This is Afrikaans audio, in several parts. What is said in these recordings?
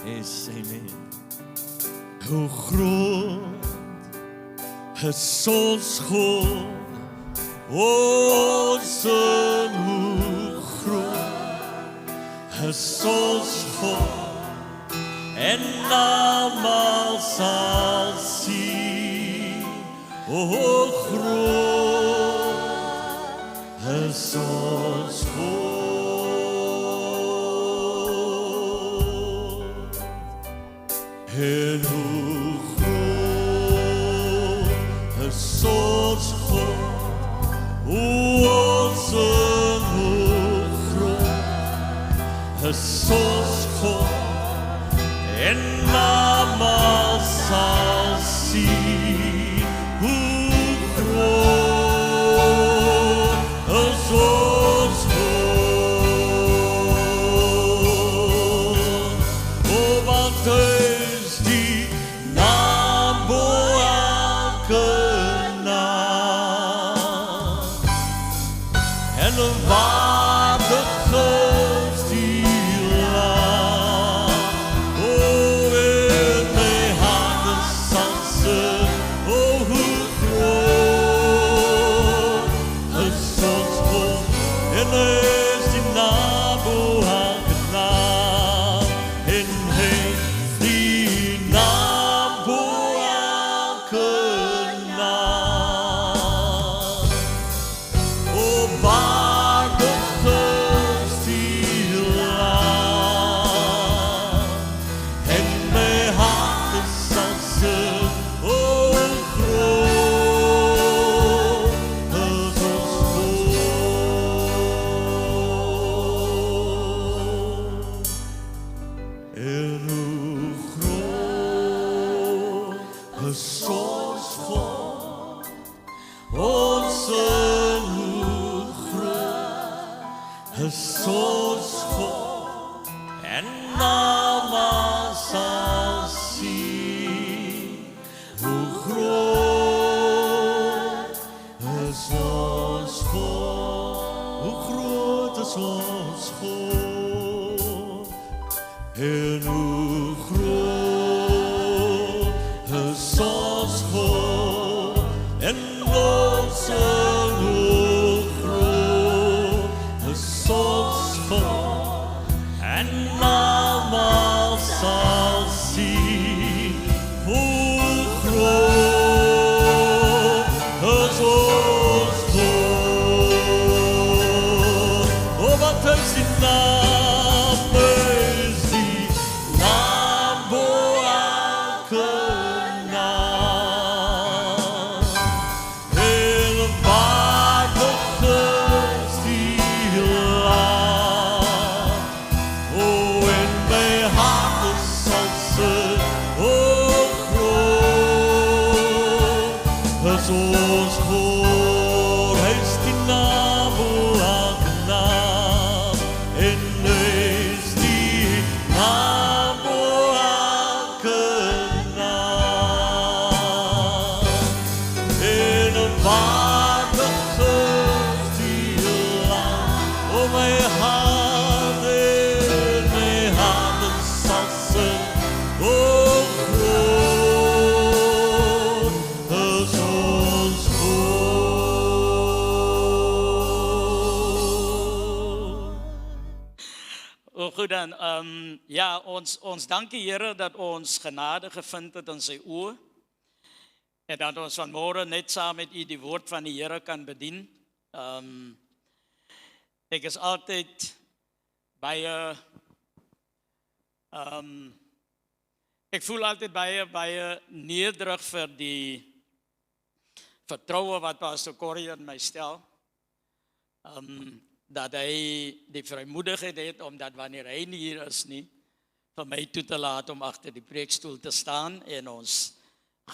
Yes, amen. Hoe groot is ons God, ons hoe groot is ons God, en almal sal sien, hoe groot is ons God. En hoe groot is ons God, hoe groot is ons God, en almal sal sien, hoe groot is ons God. O, wat is die naam bo elke naam, en waardig is die Lam. O, in my hande sal sing, o, hoe groot is ons God, en is die naam bo elke naam, en is die naam bo elke naam. O, waardig is die Lam, en my harte sal sing, o, groot is ons God. En hoe groot is ons God, ons hoe groot is ons God, en almal sal sien, hoe groot is ons God, hoe groot is ons God, en hoe groot is ons God, en ons hoe groot is ons God, en almal sal sien, hoe groot is ons God. O, wat is die naam, is die naam bo elke naam, en waardig is die Lam. O, in my harte sal sing, o, groot is ons God, hy is die naam bo elke naam, en hy is die naam bo elke naam, en waardig is die Lam. O, my hande sal sing, o, groot is ons God. Oh, goed dan, ja, ons dank die Here dat ons genade gevind het in sy oë, en dat ons vanmôre net saam met u die woord van die Here kan bedien. Ek is altyd baie, ek voel altyd baie nederig vir die vertroue wat Pastor Corrie in my stel. Dat hy die vrymoedigheid het, omdat wanneer hy nie hier is nie, vir my toe te laat om agter die preekstoel te staan, en ons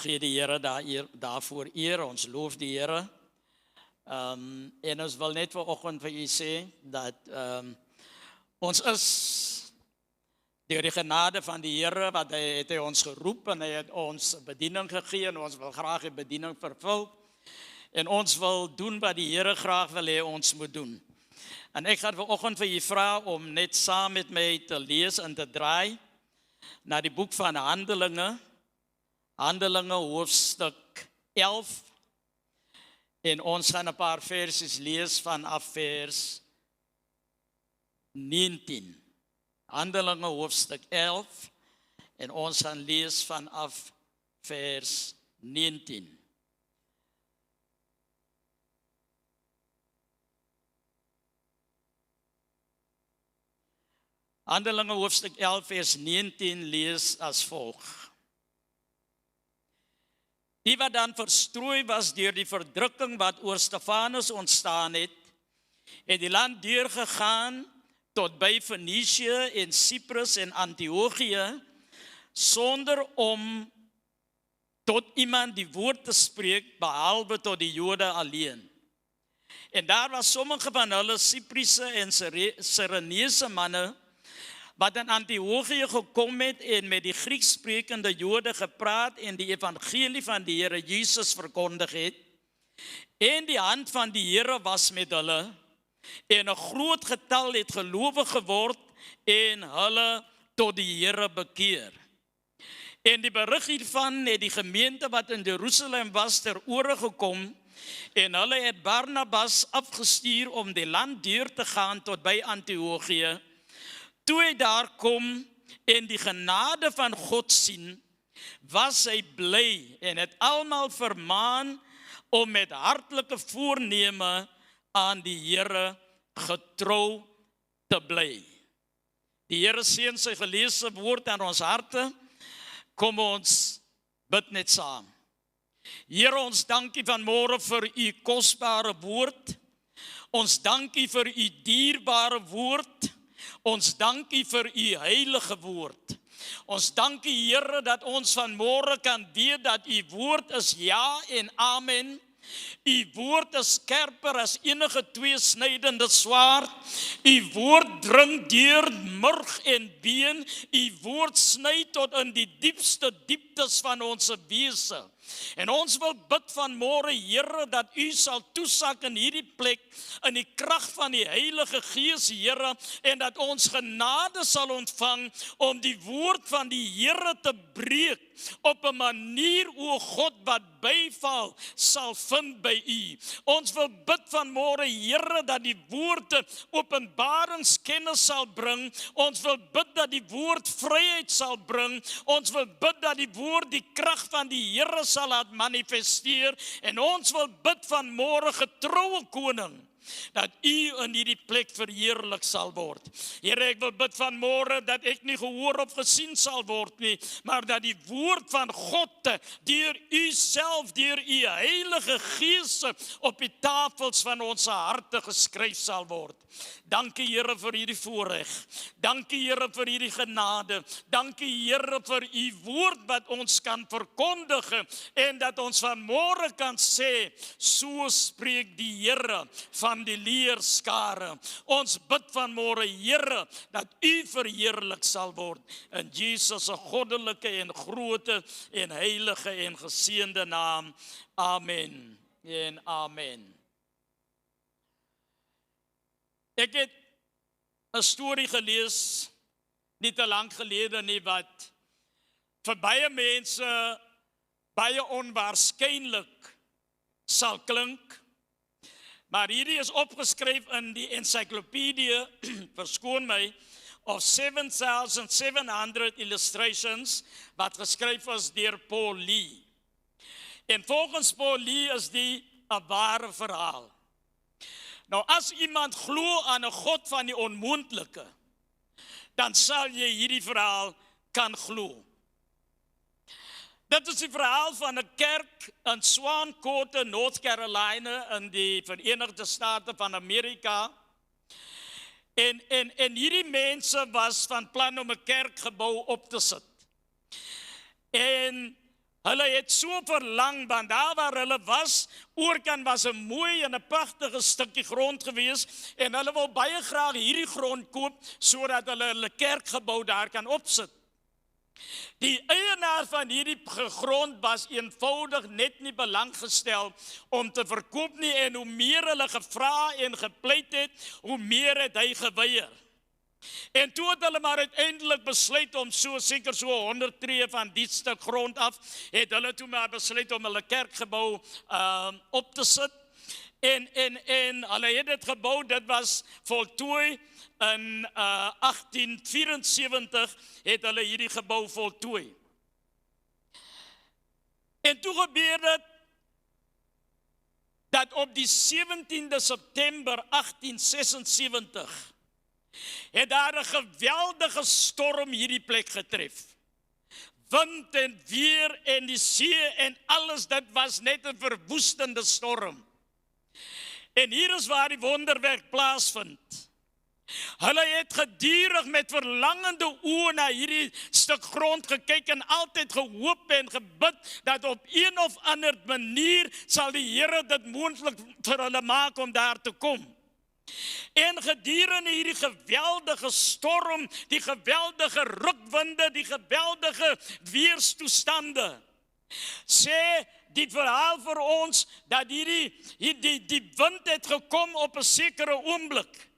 gee die Here daarvoor eer, ons loof die Here. En ons wil net vanoggend vir u sê, dat ons is deur die genade van die Here, wat hy het ons geroep, en hy het ons bediening gegee, en ons wil graag die bediening vervul, en ons wil doen wat die Here graag wil hê ons moet doen. En ek gaan vanoggend vir u vra om net saam met my te lees en te draai na die boek van Handelinge, Handelinge hoofstuk 11, en ons gaan 'n paar versies lees vanaf vers 19. Handelinge hoofstuk 11, en ons gaan lees vanaf vers 19. Handelinge hoofstuk 11 vers 19 lees as volg. Die wat dan verstrooi was deur die verdrukking wat oor Stefanus ontstaan het die land deurgegaan tot by Fenisië en Cyprus en Antiochië, sonder om tot iemand die woord te spreek, behalwe tot die Jode alleen. En daar was sommige van hulle Cypriese en Cyrenese manne, wat in Antiochië gekom het en met die Grieksprekende Jode gepraat en die evangelie van die Here Jesus verkondig het. En die hand van die Here was met hulle, en 'n groot getal het gelowig geword en hulle tot die Here bekeer. En die berig hiervan het die gemeente wat in Jerusalem was ter ore gekom, en hulle het Barnabas afgestuur om die land deur te gaan tot by Antiochië. Toe hy daar kom en die genade van God sien, was hy bly en het almal vermaan om met hartlike voorneme aan die Here getrou te bly. Die Here seën sy geleesde woord aan ons harte. Kom ons bid net saam. Here, ons dankie vanmôre vir u kosbare woord. Ons dankie vir u dierbare woord. Ons dankie vir u heilige woord. Ons dankie, Here, dat ons vanmôre kan weet dat u woord is ja en amen. U woord is skerper as enige tweesnydende swaard. U woord dring deur murg en been. U woord sny tot in die diepste dieptes van ons wese. En ons wil bid vanmôre, Here, dat u sal toesak in hierdie plek, in die krag van die Heilige Gees, Here, en dat ons genade sal ontvang om die woord van die Here te breek, op 'n manier, o God, wat byval sal vind by u. Ons wil bid vanmôre, Here, dat die woorde openbaringskennis sal bring. Ons wil bid dat die woord vryheid sal bring. Ons wil bid dat die woord die krag van die Here sal laat manifesteer. En ons wil bid vanmôre, getroue koning, dat u in hierdie plek verheerlik sal word. Here, ek wil bid vanmôre dat ek nie gehoor of gesien sal word nie, maar dat die woord van God deur u self, deur u Heilige Gees op die tafels van ons harte geskryf sal word. Dankie, Here, vir hierdie voorreg. Dankie, Here, vir hierdie genade. Dankie, Here, vir u woord wat ons kan verkondig en dat ons vanmôre kan sê, so spreek die Here van die leerskare. Ons bid vanmôre, Here, dat u verheerlik sal word in Jesus se goddelike en groote en heilige en geseënde naam. Amen en amen. Ek het 'n storie gelees nie te lank gelede nie, wat vir baie mense baie onwaarskynlik sal klink. Maar hierdie is opgeskryf in die encyclopedia, verskoon my, of 7,700 illustrations, wat geskryf is deur Paul Lee. En volgens Paul Lee is die 'n ware verhaal. Nou, as iemand glo aan 'n God van die onmoontlike, dan sal jy hierdie verhaal kan glo. Dit is die verhaal van 'n kerk in Swancourt, North Carolina, in die Verenigde State van Amerika. En hierdie mense was van plan om 'n kerkgebou op te sit. En hulle het so verlang, want daar waar hulle was, oorkant was 'n mooi en 'n pragtige stukkie grond gewees, en hulle wil baie graag hierdie grond koop, sodat hulle hulle kerkgebou daar kan opsit. Die eienaar van hierdie grond was eenvoudig net nie belang gestel om te verkoop nie, en hoe meer hulle gevra en gepleit het, hoe meer het hy geweier. En toe het hulle maar uiteindelik besluit om seker so 100 tree van die stuk grond af, het hulle toe maar besluit om hulle kerkgebou op te sit. En hulle het dit gebou, dit was voltooi in 1874 het hulle hierdie gebou voltooi. En toe gebeur dit dat op die 17de September 1876 het daar 'n geweldige storm hierdie plek getref. Wind en weer en die see en alles, dit was net 'n verwoestende storm. En hier is waar die wonderwerk plaasvind. Hulle het gedurig met verlangende oë na hierdie stuk grond gekyk en altyd gehoop en gebid dat op een of ander manier sal die Here dit moontlik vir hulle maak om daar te kom. En gedurende hierdie geweldige storm, die geweldige rukwinde, die geweldige weerstoestande, sê die verhaal vir ons dat die wind het gekom op 'n sekere oomblik.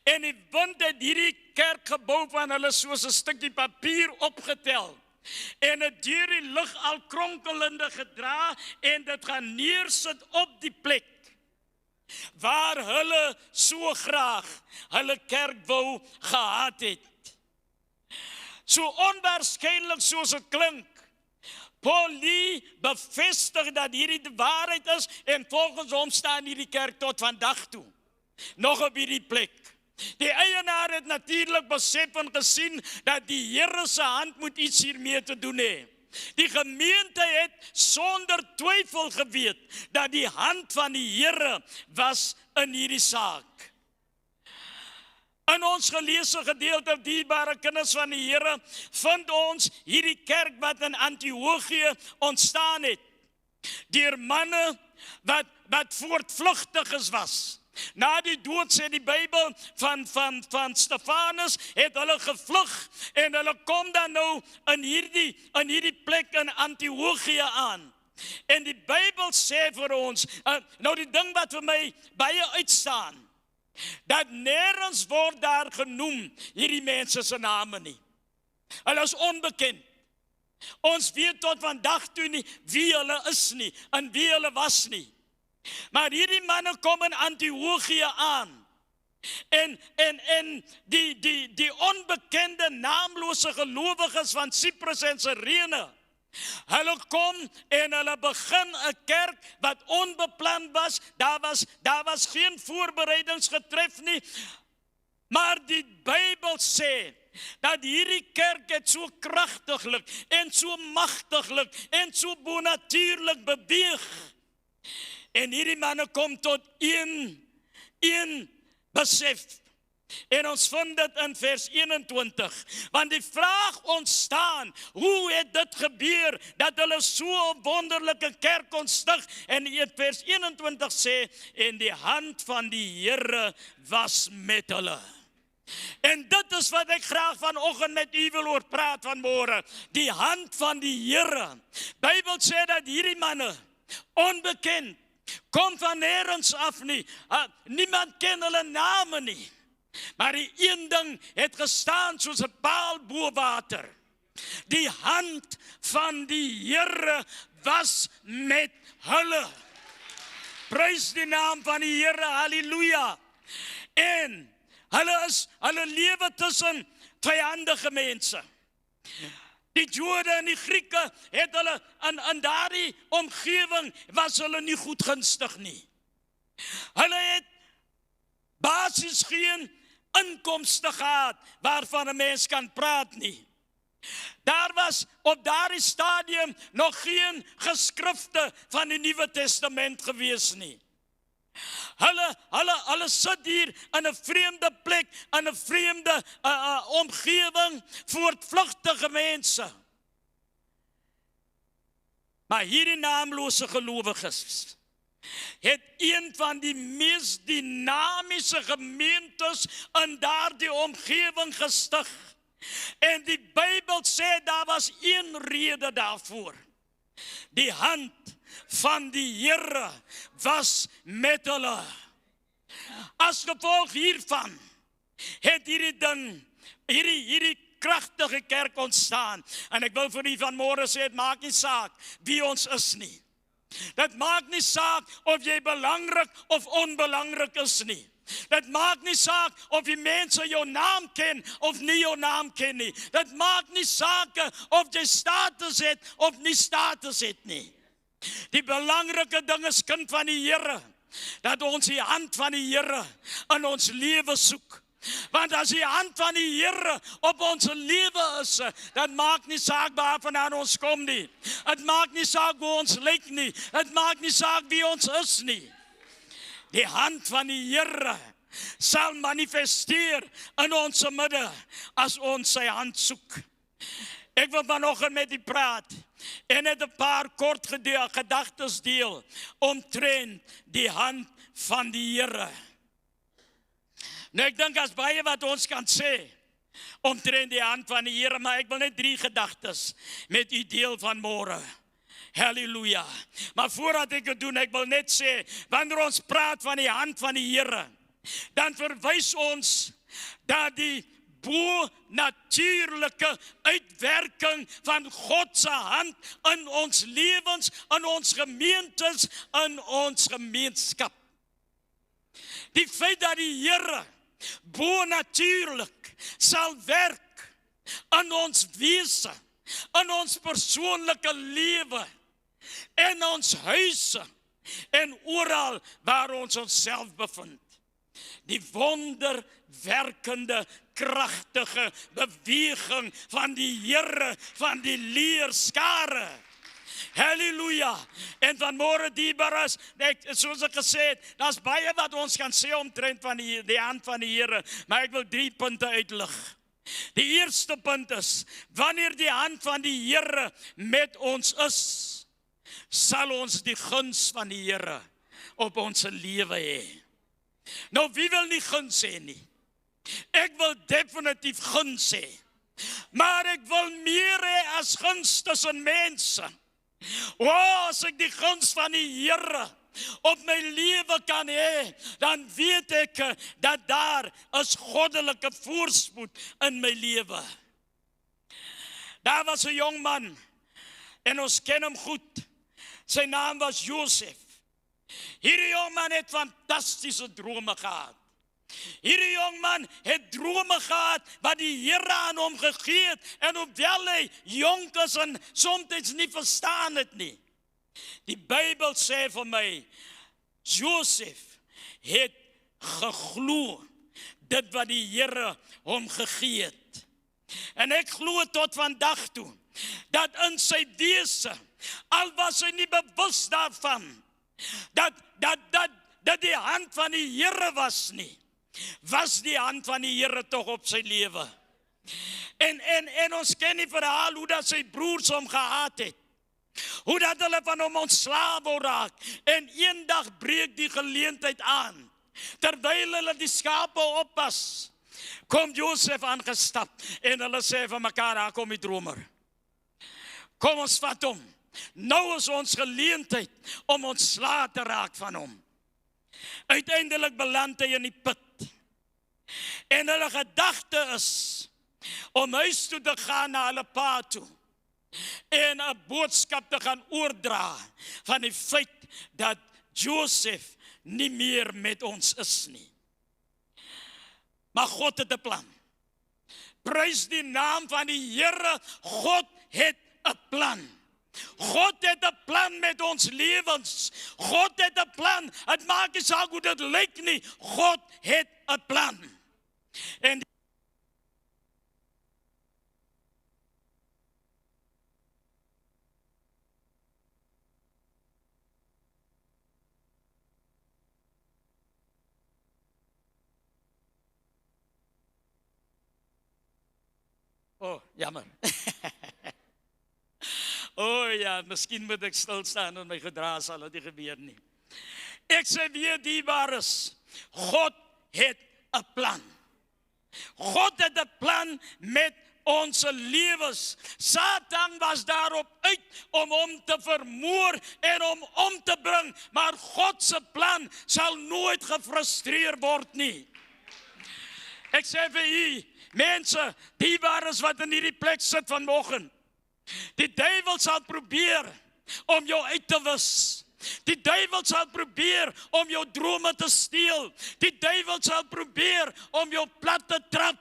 En die wind het hierdie kerkgebou van hulle soos 'n stukkie papier opgetel. En het deur die lug al kronkelende gedra en dit gaan neersit op die plek waar hulle so graag hulle kerk wou gehad het. So onwaarskynlik soos dit klink, Paul Lee bevestig dat hierdie die waarheid is en volgens hom staan hierdie kerk tot vandag toe nog op hierdie plek. Die eienaar het natuurlik besef en gesien dat die Here se hand moet iets hiermee te doen hê. Die gemeente het sonder twyfel geweet dat die hand van die Here was in hierdie saak. In ons geleesde gedeelte, dierbare kinders van die Here, vind ons hierdie kerk wat in Antiochië ontstaan het, deur manne wat voortvlugtiges was. Na die dood, sê die Bybel, van Stefanus, het hulle gevlug en hulle kom dan nou in hierdie plek in Antiochië aan. En die Bybel sê vir ons, nou die ding wat vir my baie uitstaan, dat nêrens word daar genoem hierdie mense se name nie. Hulle is onbekend. Ons weet tot vandag toe nie wie hulle is nie en wie hulle was nie. Maar hierdie manne kom in Antiochië aan. En die onbekende naamlose gelowiges van Cyprus en Cyrene, hulle kom en hulle begin 'n kerk wat onbeplan was. Daar was geen voorbereidings getref nie. Maar die Bybel sê dat hierdie kerk het so kragtiglik en so magtiglik en so bonatuurlik beweeg. En hierdie manne kom tot een besef. En ons vind dit in vers 21. Want die vraag ontstaan, hoe het dit gebeur dat hulle so 'n wonderlike kerk kon stig? En in vers 21 sê, en die hand van die Here was met hulle. En dit is wat ek graag vanoggend met u wil oor praat vanmôre. Die hand van die Here. Bybel sê dat hierdie manne, onbekend, kom van nêrens af nie. Niemand ken hulle name nie. Maar die een ding het gestaan soos 'n paal bo water. Die hand van die Here was met hulle. Prys die naam van die Here, halleluja. En hulle lewe tussen vyandige mense. Die Jode en die Grieke het hulle in daardie omgewing was hulle nie goedgunstig nie. Hulle het basies geen inkomste gehad waarvan 'n mens kan praat nie. Daar was op daardie stadium nog geen geskrifte van die Nuwe Testament gewees nie. Hulle sit hier in 'n vreemde plek, in 'n vreemde omgewing, voortvlugtige mense. Maar hierdie naamlose gelowiges het een van die mees dinamiese gemeentes in daardie omgewing gestig. En die Bybel sê daar was een rede daarvoor. Die hand van die Here was met hulle. As gevolg hiervan het hierdie ding, hierdie kragtige kerk ontstaan. En ek wil vir u vanmôre sê, dit maak nie saak wie ons is nie. Dit maak nie saak of jy belangrik of onbelangrik is nie. Dit maak nie saak of die mense jou naam ken of nie jou naam ken nie. Dit maak nie saak of jy status het of nie status het nie. Die belangrike ding is kind van die Here, dat ons die hand van die Here in ons lewe soek. Want as die hand van die Here op ons lewe is, dan maak nie saak waarvandaan ons kom nie. Het maak nie saak hoe ons lyk nie. Het maak nie saak wie ons is nie. Die hand van die Here sal manifesteer in ons midde as ons sy hand soek. Ek wil vanoggend met u praat en net 'n paar kort gedagtes deel omtrent die hand van die Here. Nou ek dink as baie wat ons kan sê omtrent die hand van die Here, maar ek wil net 3 gedagtes met u deel vanmôre. Halleluja. Maar voordat ek dit doen, ek wil net sê, wanneer ons praat van die hand van die Here, dan verwys ons dat die bo-natuurlike uitwerking van God se hand in ons lewens, in ons gemeentes, in ons gemeenskap. Die feit dat die Here bo-natuurlik sal werk in ons wese, in ons persoonlike lewe, in ons huise en oral waar ons onsself bevind. Die wonderwerkende, kragtige beweging van die Here, van die leerskare. Halleluja. En vanmôre dierbares, soos ek gesê het, daar's baie wat ons kan sê omtrent van die hand van die Here, maar ek wil 3 punte uitlig. Die eerste punt is, wanneer die hand van die Here met ons is, sal ons die guns van die Here op ons lewe hê. Nou, wie wil nie guns hê nie? Ek wil definitief guns hê. Maar ek wil meer hê as guns tussen mense. As ek die guns van die Here op my lewe kan hê, dan weet ek dat daar is goddelike voorspoed in my lewe. Daar was 'n jong man, en ons ken hom goed. Sy naam was Josef. Hierdie jong man het fantastiese drome gehad. Hierdie jong man het drome gehad wat die Here aan hom gegee het, en hoewel hy jonk is en soms nie verstaan het nie. Die Bybel sê vir my, Josef het geglo dit wat die Here hom gegee het. En ek glo tot vandag toe, dat in sy wese, al was hy nie bewus daarvan, dat die hand van die Here was nie, was die hand van die Here tog op sy lewe. En ons ken die verhaal hoe dat sy broers hom gehaat het. Hoe dat hulle van hom ontslae wou raak. En eendag breek die geleentheid aan. Terwyl hulle die skape oppas, kom Josef aangestap en hulle sê van mekaar, daar kom die dromer. Kom ons vat hom. Nou is ons geleentheid om ontslae te raak van hom. Uiteindelik beland hy in die put. En hulle gedagte is om huis toe te gaan na hulle pa toe en 'n boodskap te gaan oordra van die feit dat Josef nie meer met ons is nie. Maar God het 'n plan. Prys die naam van die Here. God het 'n plan. God het 'n plan met ons lewens. God het 'n plan. Het maak nie saak hoe dit lyk nie. God het 'n plan. En jammer. Ja, miskien moet ek stil staan en my gedra sal dit nie gebeur nie. Ek sê weer dierbares, God het 'n plan. God het 'n plan met ons lewens. Satan was daarop uit om hom te vermoor en om te bring, maar God se plan sal nooit gefrustreer word nie. Ek Ek sê vir u, mense, die waar is wat in hierdie plek sit vanoggend. Die duiwel sal probeer om jou uit te wis. Die duiwel sal probeer om jou drome te steel. Die duiwel sal probeer om jou plat te trap.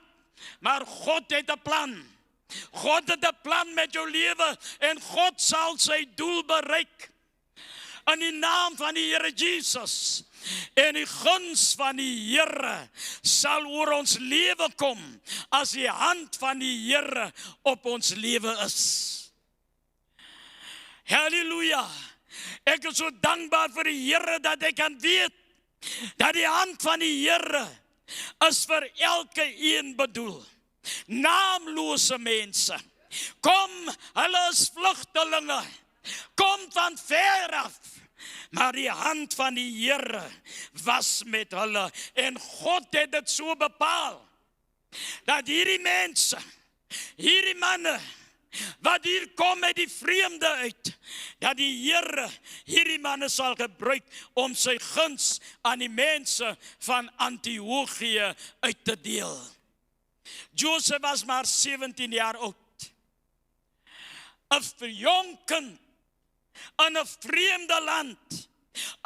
Maar God het 'n plan. God het 'n plan met jou lewe en God sal sy doel bereik. In die naam van die Here Jesus en die guns van die Here sal oor ons lewe kom as die hand van die Here op ons lewe is. Halleluja! Ek is so dankbaar vir die Here dat ek kan weet dat die hand van die Here is vir elke een bedoel. Naamlose mense. Kom, hulle is vlugtelinge. Kom van ver af. Maar die hand van die Here was met hulle. En God het dit so bepaal, dat hierdie mense, hierdie manne, wat hier kom met die vreemde uit, dat die Here hierdie manne sal gebruik om sy guns aan die mense van Antiochië uit te deel. Joseph was maar 17 jaar oud. 'n jong kind in 'n vreemde land,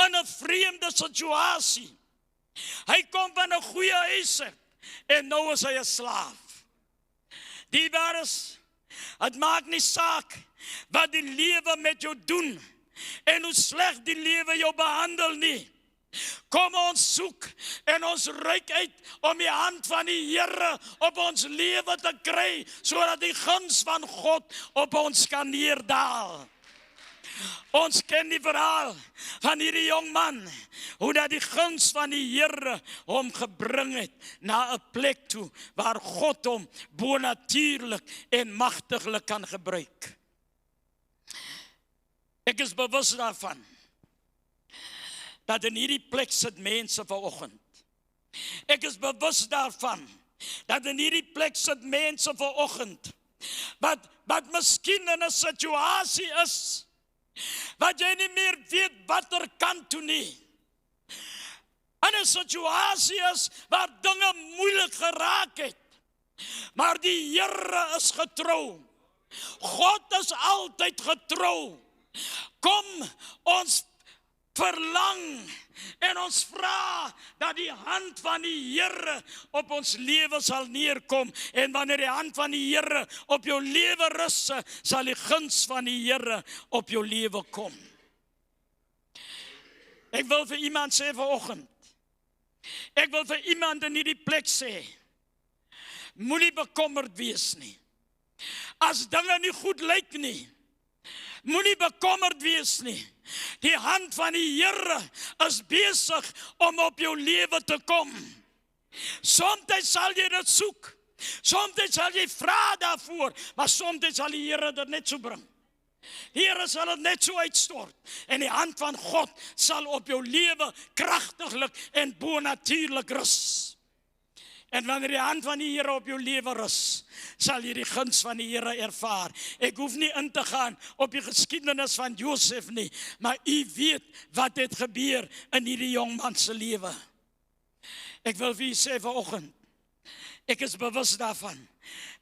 in 'n vreemde situasie. Hy kom van 'n goeie huis en nou is hy 'n slaaf. Die waar is, het maak nie saak wat die lewe met jou doen en hoe sleg die lewe jou behandel nie. Kom ons soek en ons reik uit om die hand van die Here op ons lewe te kry, sodat die guns van God op ons kan neerdaal. Ons ken die verhaal van hierdie jong man, hoe dat die guns van die Here hom gebring het na 'n plek toe waar God hom bonatuurlik en magtiglik kan gebruik. Ek is bewus daarvan dat in hierdie plek sit mense vanoggend. Ek is bewus daarvan dat in hierdie plek sit mense vanoggend wat miskien in 'n situasie is wat jy nie meer weet watter kant toe nie. In 'n situasie is waar dinge moeilik geraak het. Maar die Here is getrou. God is altyd getrou. Kom, ons verlang en ons vra dat die hand van die Here op ons lewe sal neerkom. En wanneer die hand van die Here op jou lewe rus, sal die guns van die Here op jou lewe kom. Ek wil vir iemand sê vanoggend, ek wil vir iemand in hierdie plek sê, moenie bekommerd wees nie. As dinge nie goed lyk nie, moenie bekommerd wees nie. Die hand van die Here is besig om op jou lewe te kom. Soms sal jy dit soek. Soms sal jy vra daarvoor, maar soms sal die Here dit net so bring. Die Here sal dit net so uitstort. En die hand van God sal op jou lewe kragtiglik en bonatuurlik rus. En wanneer die hand van die Here op jou lewe rus, sal jy die guns van die Here ervaar. Ek hoef nie in te gaan op die geskiedenis van Josef nie, maar u weet wat het gebeur in hierdie jong man se lewe. Ek wil vir u sê vanoggend, ek is bewus daarvan,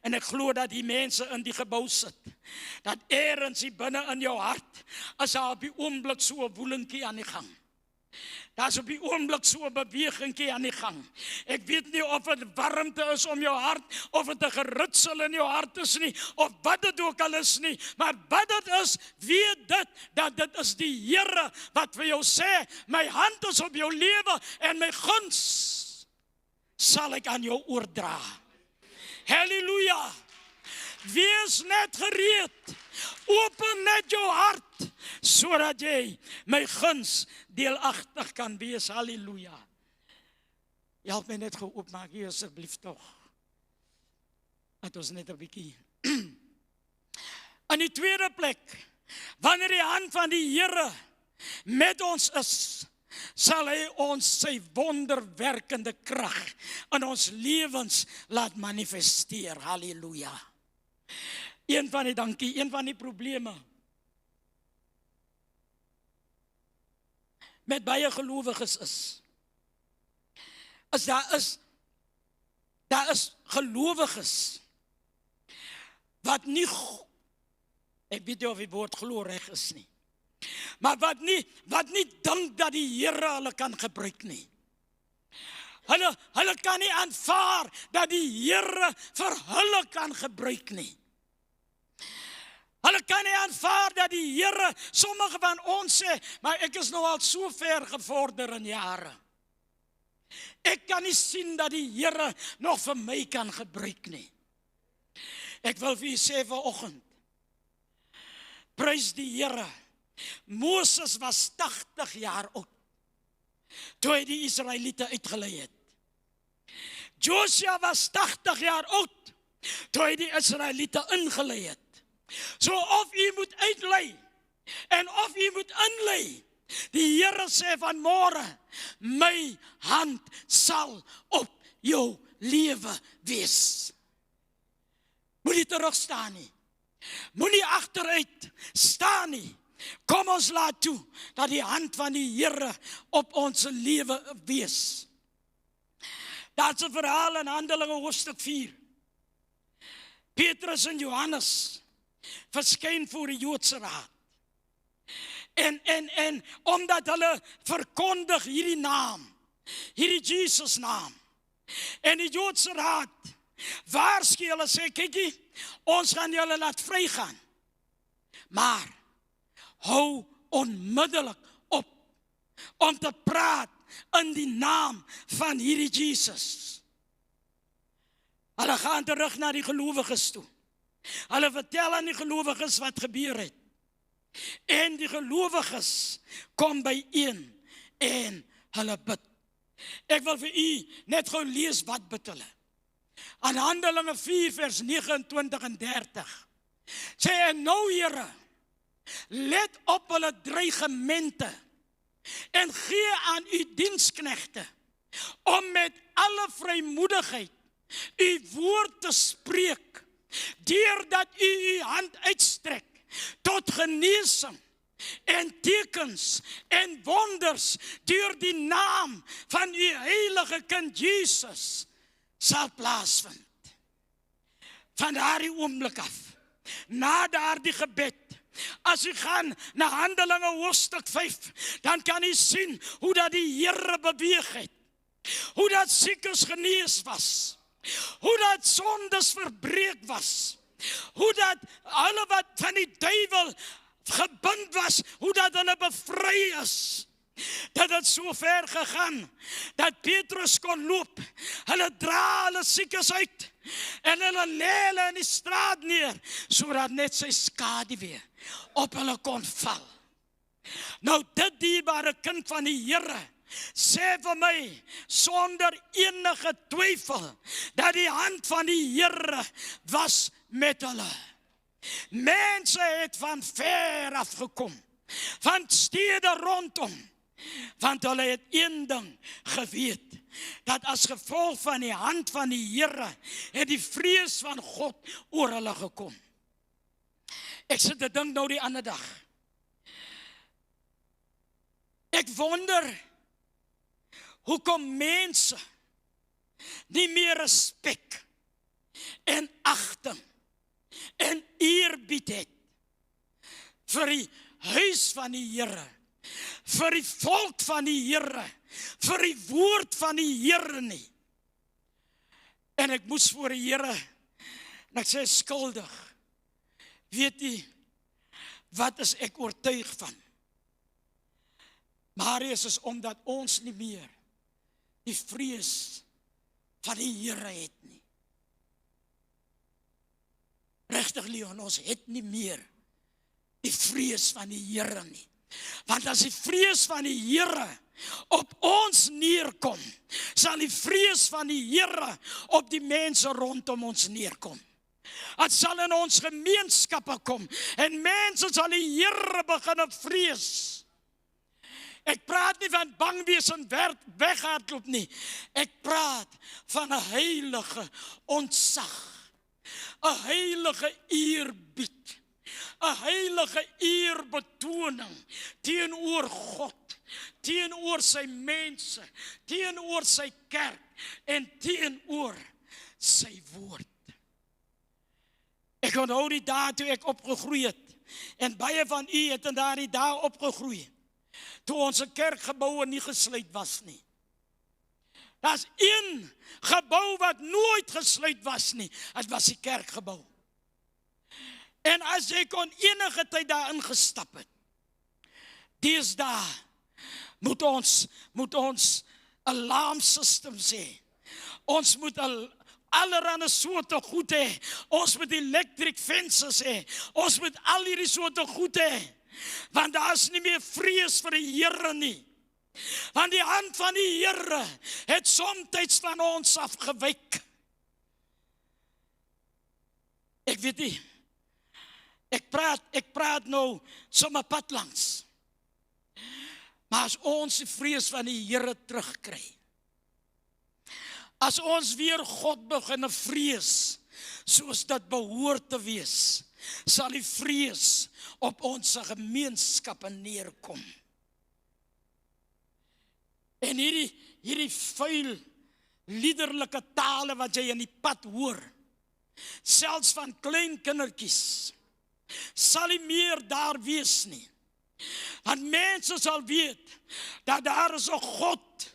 en ek glo dat die mense in die gebou sit, dat ergens hier binne in jou hart, is daar op die oomblik so 'n woelingkie aan die gang. Daar is op die oomblik so 'n bewegingkie aan die gang. Ek weet nie of dit warmte is om jou hart, of dit 'n geritsel in jou hart is nie, of wat dit ook al is nie, maar wat dit is, weet dit, dat dit is die Here wat vir jou sê, my hand is op jou lewe, en my guns sal ek aan jou oordra. Halleluja! Wees net gereed, open net jou hart, sodat jy my guns deelagtig kan wees. Halleluja! Help my net gou oopmaak hier asseblief tog. Dat ons net 'n bietjie. In die tweede plek, wanneer die hand van die Here met ons is, sal hy ons sy wonderwerkende krag in ons lewens laat manifesteer. Halleluja! Een van die probleme met baie gelowiges is daar is daar is gelowiges wat nie, ek weet nie of die woord glo reg is nie, maar wat nie dink dat die Here hulle kan gebruik nie. Hulle kan nie aanvaar dat die Here vir hulle kan gebruik nie. Hulle kan nie aanvaar dat die Here, sommige van ons sê, maar ek is nou al so ver gevorder in jare. Ek kan nie sien dat die Here nog vir my kan gebruik nie. Ek wil vir u sê vanoggend, prys die Here. Moses was 80 jaar oud toe hy die Israeliete uitgelei het. Joshua was 80 jaar oud toe hy die Israeliete ingelei het. So of u moet uitlei en of u moet inlei, die Here sê vanmôre, my hand sal op jou lewe wees. Moenie terugstaan nie. Moenie agteruit staan nie. Kom ons laat toe dat die hand van die Here op ons lewe wees. Daar's 'n verhaal in Handelinge hoofstuk 4. Petrus en Johannes verskyn voor die Joodse raad. En omdat hulle verkondig hierdie naam, hierdie Jesus naam, en die Joodse raad waarsku hulle, sê, kykie, ons gaan julle laat vrygaan, maar hou onmiddellik op om te praat in die naam van hierdie Jesus. Hulle gaan terug na die gelowiges toe. Hulle vertel aan die gelowiges wat gebeur het. En die gelowiges kom byeen en hulle bid. Ek wil vir u net gou lees wat bid hulle. Aan Handelinge 4 vers 29 en 30. Sê, en nou Here, let op hulle dreigemente en gee aan u diensknegte om met alle vrymoedigheid u woord te spreek, deurdat u u hand uitstrek tot genesing en tekens en wonders deur die naam van u heilige kind Jesus sal plaasvind. Van daardie oomblik af, na daardie gebed, as u gaan na Handelinge hoofstuk 5, dan kan u sien hoe dat die Here beweeg het, hoe dat siekes genees was, hoe dat sondes verbreek was, hoe dat alle wat van die duiwel gebind was, hoe dat hulle bevry is. Dat het so ver gegaan, dat Petrus kon loop, hulle dra hulle siekes uit, en hulle lê hulle in die straat neer, sodat net sy skaduwee op hulle kon val. Nou dit dierbare kind van die Here, sê vir my, sonder enige twyfel, dat die hand van die Here was met hulle. Mense het van ver af gekom, van stede rondom, want hulle het een ding geweet, dat as gevolg van die hand van die Here, het die vrees van God oor hulle gekom. Ek sit te dink nou die ander dag. Ek wonder, hoekom mense nie meer respek en agting en eerbied het vir die huis van die Here, vir die volk van die Here, vir die woord van die Here nie. En ek moes voor die Here, en ek sê skuldig, weet jy, wat is ek oortuig van? Marius, is omdat ons nie meer die vrees van die Here het nie. Regtig Leon, ons het nie meer die vrees van die Here nie. Want as die vrees van die Here op ons neerkom, sal die vrees van die Here op die mense rondom ons neerkom. Het sal in ons gemeenskappe kom, en mense sal die Here begin vrees. Ek praat nie van bang wees en weghardloop nie. Ek praat van 'n heilige ontzag, 'n heilige eerbied, 'n heilige eerbetoning teenoor God, teenoor sy mense, teenoor sy kerk en teenoor sy woord. Ek onthou die dae toe ek opgegroei het, en baie van u het in daardie dae opgegroei, toe ons kerkgeboue nie gesluit was nie. Daar's een gebou wat nooit gesluit was nie, dit was die kerkgebou. En as jy kon enige tyd daarin gestap het, deesdae moet ons alarmsystems hê. Ons moet allerhande soorte goed hê. Ons moet electric fences hê. Ons moet al hierdie soorte goed hê. Want daar is nie meer vrees vir die Here nie. Want die hand van die Here het soms van ons afgewyk. Ek weet nie. Ek praat nou sommer pad langs. Maar as ons die vrees van die Here terugkry, as ons weer God begin vrees, soos dit behoort te wees, sal die vrees op ons gemeenskappe neerkom. En hierdie vuil, liederlike tale wat jy in die pad hoor, selfs van klein kindertjies, sal nie meer daar wees nie. Want mense sal weet, dat daar is 'n God,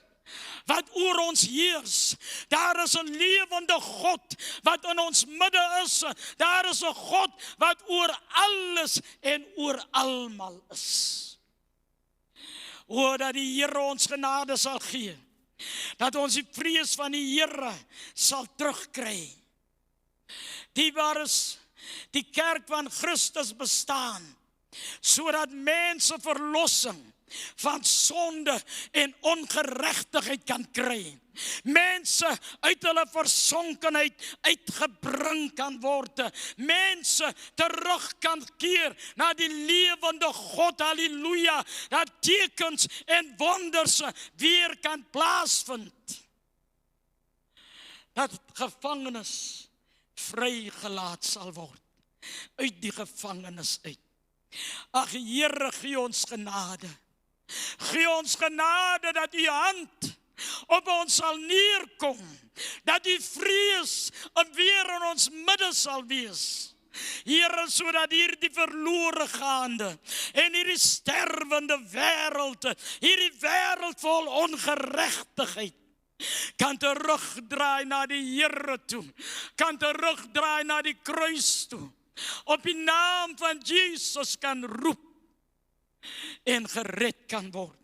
wat oor ons heers. Daar is 'n lewende God, wat in ons midde is. Daar is 'n God, wat oor alles en oor almal is. O, dat die Here ons genade sal gee, dat ons die vrees van die Here sal terugkry. Die waar is die kerk van Christus bestaan, sodat mense verlossing van sonde en ongeregtigheid kan kry. Mense uit hulle versonkenheid uitgebring kan word. Mense terug kan keer na die lewende God, halleluja, dat tekens en wonders weer kan plaasvind. Dat gevangenes vrygelaat sal word, uit die gevangenis uit. Ag Here, gee ons genade. Gee ons genade dat u hand op ons sal neerkom, dat die vrees weer in ons midde sal wees. Here, sodat hierdie verlore gaande en hierdie sterwende wêreld, hierdie wêreld vol ongeregtigheid, kan terugdraai na die Here toe, kan terugdraai na die kruis toe, op die naam van Jesus kan roep en gered kan word.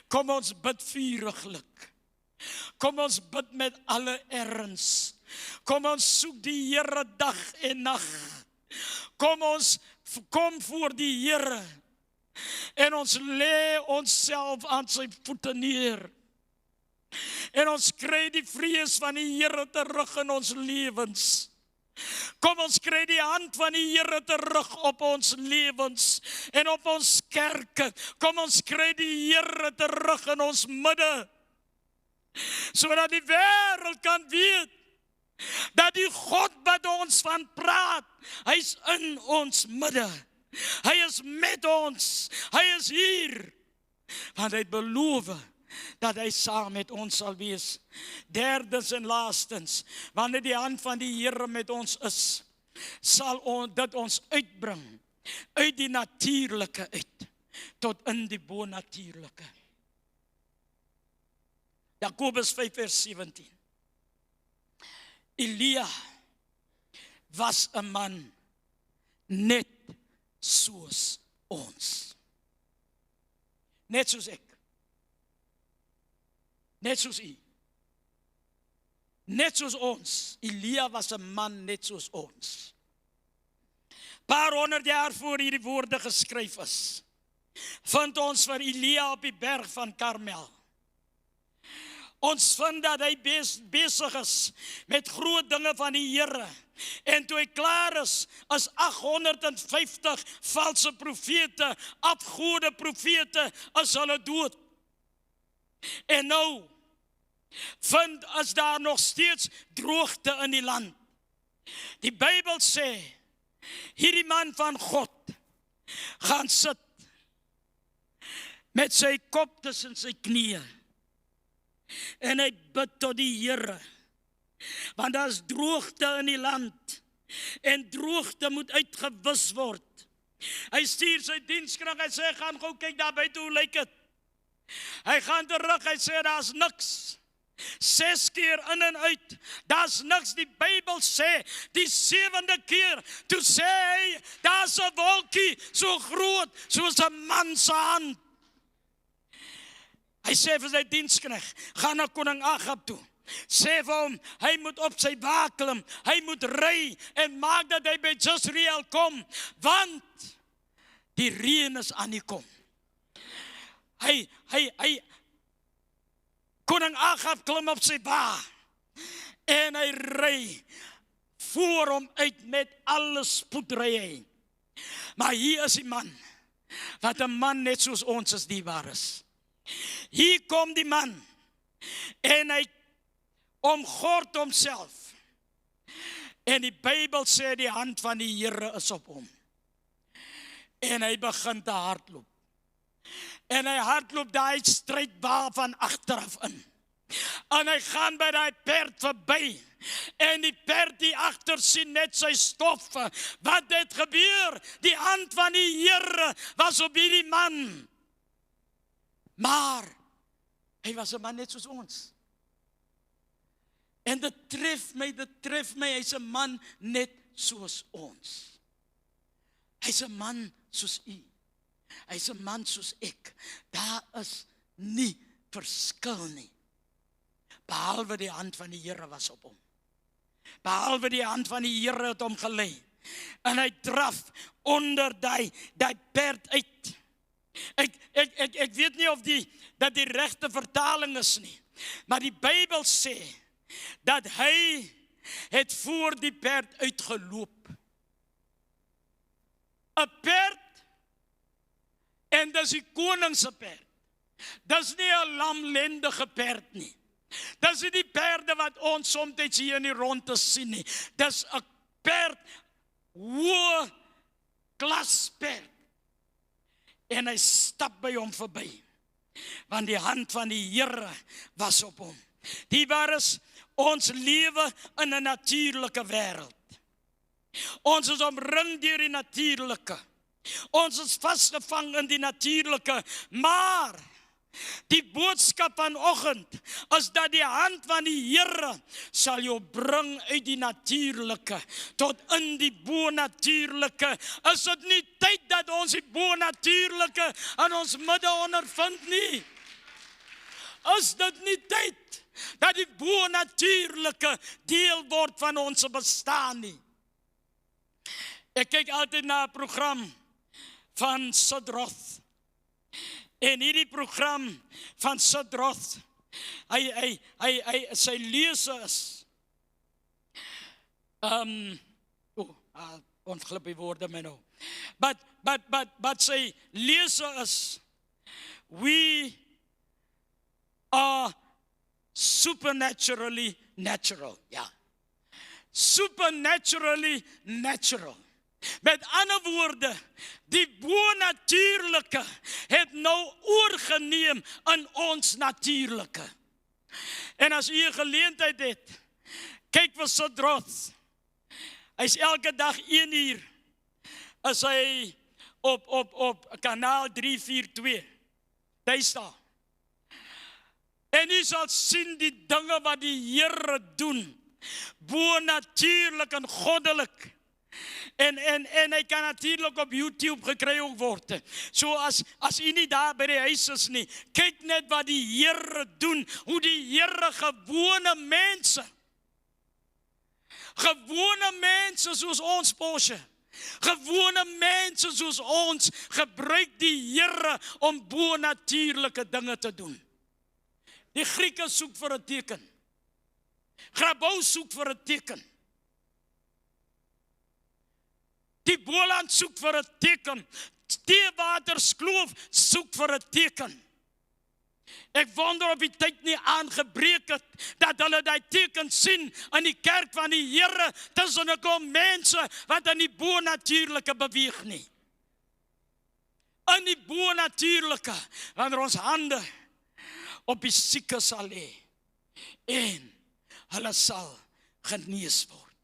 Kom ons bid vuriglik. Kom ons bid met alle erns. Kom ons soek die Here dag en nag. Kom voor die Here en ons lê onsself aan sy voete neer. En ons kry die vrees van die Here terug in ons lewens. Kom ons kry die hand van die Here terug op ons lewens en op ons kerke. Kom ons kry die Here terug in ons midde, sodat die wêreld kan weet dat die God wat ons van praat, hy is in ons midde. Hy is met ons. Hy is hier. Want hy het beloof dat hy saam met ons sal wees. Derdens en laastens, wanneer die hand van die Here met ons is, sal dit ons uitbring uit die natuurlike uit tot in die bonatuurlike. Jakobus 5 vers 17. Elia was 'n man net soos ons. Net soos ek. Net soos u. Net soos ons. Elia was 'n man net soos ons. Paar 100 jaar voor hierdie woorde geskryf is, vind ons vir Elia op die berg van Karmel. Ons vind dat hy besig is met groot dinge van die Here. En toe hy klaar is 850 valse profete, afgode profete, is hulle dood. En nou is daar nog steeds droogte in die land. Die Bybel sê, hierdie man van God gaan sit met sy kop tussen sy knieë en hy bid tot die Here Want daar is droogte in die land. En droogte moet uitgewis word. Hy stuur sy dienskrag, hy sê, gaan gou kyk daar buite, hoe lyk dit? Hy gaan terug, hy sê, daar's niks. 6 keer in en uit, daar's niks. Die Bybel sê, die 7de keer, toe sê hy, daar's 'n wolkie, so groot, soos 'n man se hand. Hy sê vir sy diensknegt, gaan na koning Agab toe. Sê vir hom, hy moet op sy wa klim, hy moet ry, en maak dat hy by Jezreel kom, want die reën is aan die kom. Koning Agab klim op sy wa, en hy ry voor hom uit met alle spoed ry hy. Maar hier is die man, wat 'n man net soos ons is dierbaar is. Hier kom die man, en hy omgord homself. En die Bybel sê die hand van die Here is op hom. En hy begin te hardloop. En hy hardloop daai strydbaan van agteraf in. En hy gaan by daai perd verby. En die perd die agter sien net sy stoffe. Wat het gebeur? Die hand van die Here was op hierdie man. Maar hy was 'n man net soos ons. En dit tref my, hy's 'n man net soos ons. Hy's 'n man soos u. Hy's 'n man soos ek. Daar is nie verskil nie. Behalwe die hand van die Here was op hom. Behalwe die hand van die Here het hom gelei. En hy draf onder die perd uit. Ek weet nie of dat die regte vertaling is nie. Maar die Bybel sê dat hy het voor die perd uitgeloop. 'n Perd, en dis die koning se perd. Dis nie 'n lamlendige perd nie. Dis nie die perde wat ons soms hier in die rondte sien nie. Dis 'n perd, hoë klas perd. En hy stap by hom verby, want die hand van die Here was op hom. Die was ons lewe in 'n natuurlike wêreld. Ons is omring deur die natuurlike. Ons is vasgevang in die natuurlike, maar die boodskap vanoggend is dat die hand van die Here sal jou bring uit die natuurlike tot in die bonatuurlike. Is dit nie tyd dat ons die bonatuurlike in ons midde ondervind nie? Is dit nie tyd dat die bonatuurlike deel word van ons bestaan nie? Ek kyk altyd na 'n program van Sidroth. En hierdie program van Sidroth, sy lese is, ontglip die woorde my nou. But sy lese is, we are supernaturally natural. Ja. Supernaturally natural. Met ander woorde, die bonatuurlike het nou oorgeneem in ons natuurlike. En as u 'n geleentheid het, kyk vir Sidroth. Hy's elke dag 1 uur, is hy op kanaal 342. Daar staan. En u sal sien die dinge wat die Here doen, bonatuurlik en goddelik. En hy kan natuurlik op YouTube gekry ook word. So as u nie daar by die huis is nie, kyk net wat die Here doen, hoe die Here gewone mense soos ons Porsche, gewone mense soos ons, gebruik die Here om bonatuurlike dinge te doen. Die Grieke soek vir 'n teken. Grabouw soek vir 'n teken. Die Boland soek vir 'n teken. Theewaterskloof soek vir 'n teken. Ek wonder of die tyd nie aangebreek het, dat hulle die teken sien in die kerk van die Here, tussen 'n klomp mense wat in die bonatuurlike beweeg nie. In die bonatuurlike, wanneer ons hande op die siekes sal lê, en hulle sal genees word.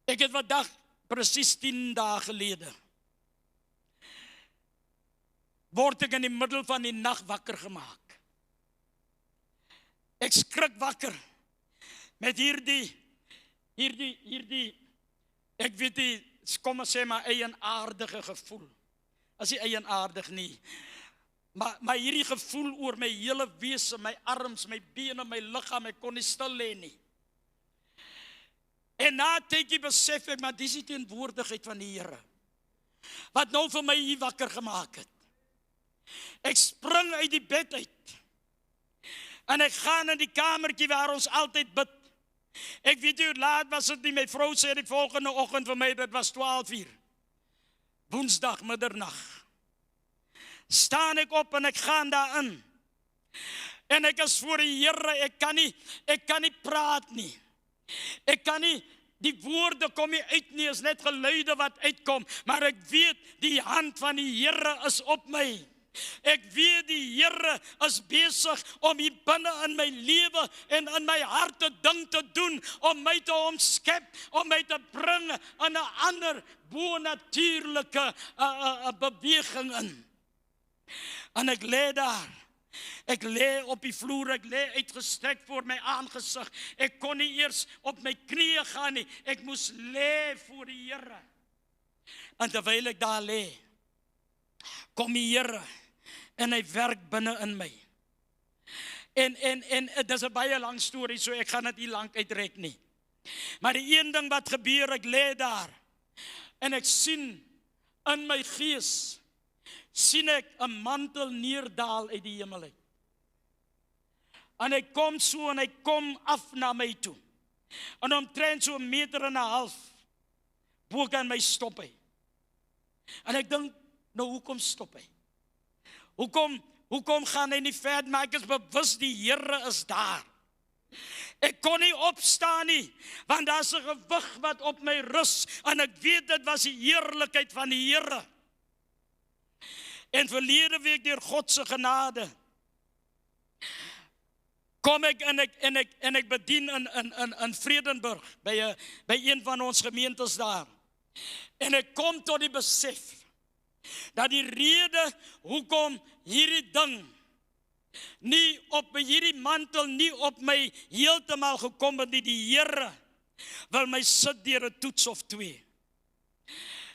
Ek het vandag presies 10 dae gelede word ek in die middel van die nag wakker gemaak. Ek skrik wakker met hierdie, ek weet nie, kom ons sê maar eienaardige gevoel. As nie eienaardig nie. Maar hierdie gevoel oor my hele wese, my arms, my bene, my liggaam, ek kon nie stil lê nie. En na tydjie besef ek, maar dis die teenwoordigheid van die Here, wat nou vir my hier wakker gemaak het. Ek spring uit die bed uit, en ek gaan in die kamertjie waar ons altyd bid. Ek weet nie hoe laat was dit nie, my vrou sê die volgende oggend vir my, dit was 12:00, Woensdag middernag. Staan ek op en ek gaan daarin, en ek is voor die Here, ek kan nie praat nie. Ek kan nie, die woorde kom nie uit nie, is net geluide wat uitkom, maar ek weet, die hand van die Here is op my. Ek weet die Here is besig om hier binne in my lewe en in my hart 'n ding te doen, om my te omskep, om my te bring in 'n ander bonatuurlike beweging in. En ek lê daar. Ek lê op die vloer, ek lê uitgestrek voor my aangesig. Ek kon nie eers op my knieë gaan nie. Ek moes lê voor die Here. En terwyl ek daar lê, kom die Here en hy werk binne in my. En dit is 'n baie lang storie, so ek gaan dit nie lank uitrek nie. Maar die een ding wat gebeur, ek lê daar en ek sien in my gees, sien ek 'n mantel neerdaal uit die hemel uit. En hy kom so en hy kom af na my toe. En omtrent so 1,5 meter bo kan my stop hy. En ek dink, nou hoekom stop hy? Hoekom gaan hy nie verder, maar ek is bewus die Here is daar. Ek kon nie opstaan nie, want daar's 'n gewig wat op my rus, en ek weet dit was die heerlikheid van die Here. En verlede week deur God se genade kom ek en ek bedien in Vredenburg by een van ons gemeentes daar. En ek kom tot die besef dat die rede hoekom hierdie ding nie op hierdie mantel nie op my heeltemal gekom het, die Here wil my sit deur 'n toets of 2.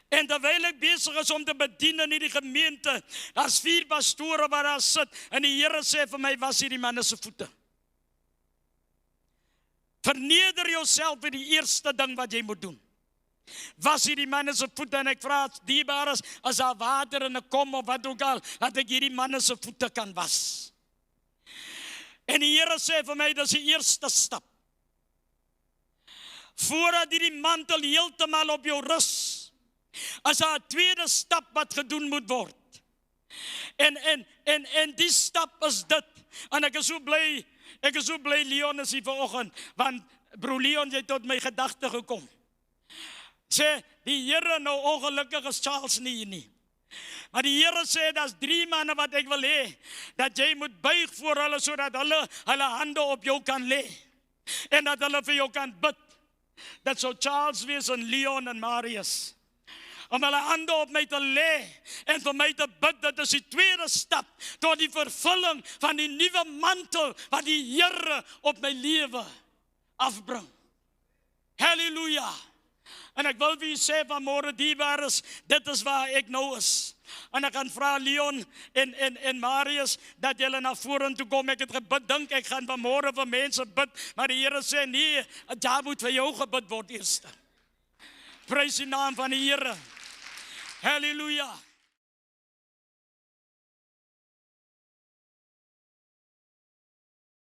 En terwyl ek besig is om te bedien in hierdie gemeente, daar's 4 pastore wat daar sit, en die Here sê vir my, was hierdie manne se voete. Verneder jouself vir die eerste ding wat jy moet doen. Was hierdie manne se voete, en ek vra diebaar as daar water in 'n kom of wat ook al, dat ek hierdie manne se voete kan was. En die Here sê vir my, dis die eerste stap. Voordat hierdie mantel heeltemal op jou rus, as daar 'n tweede stap wat gedoen moet word. En die stap is dit. En ek is so bly Leon is hier vanoggend, want broer Leon, jy het tot my gedagte gekom. Sê, die Here, nou ongelukkig is Charles nie hier nie. Maar die Here sê, daar's 3 manne wat ek wil hê, dat jy moet buig voor hulle, sodat hulle hande op jou kan lê. En dat hulle vir jou kan bid. Dat sou Charles wees en Leon en Marius. Om hulle hande op my te lê en vir my te bid, dit is die tweede stap tot die vervulling van die nuwe mantel wat die Here op my lewe afbring. Halleluja! En ek wil vir u sê vanmôre, diebaar is, dit is waar ek nou is. En ek gaan vra Leon en Marius dat julle na vorentoe kom. Ek het gebid, dink ek gaan vanmôre vir mense bid, maar die Here sê nee, daar moet vir jou gebid word eers. Prys die naam van die Here. Halleluja.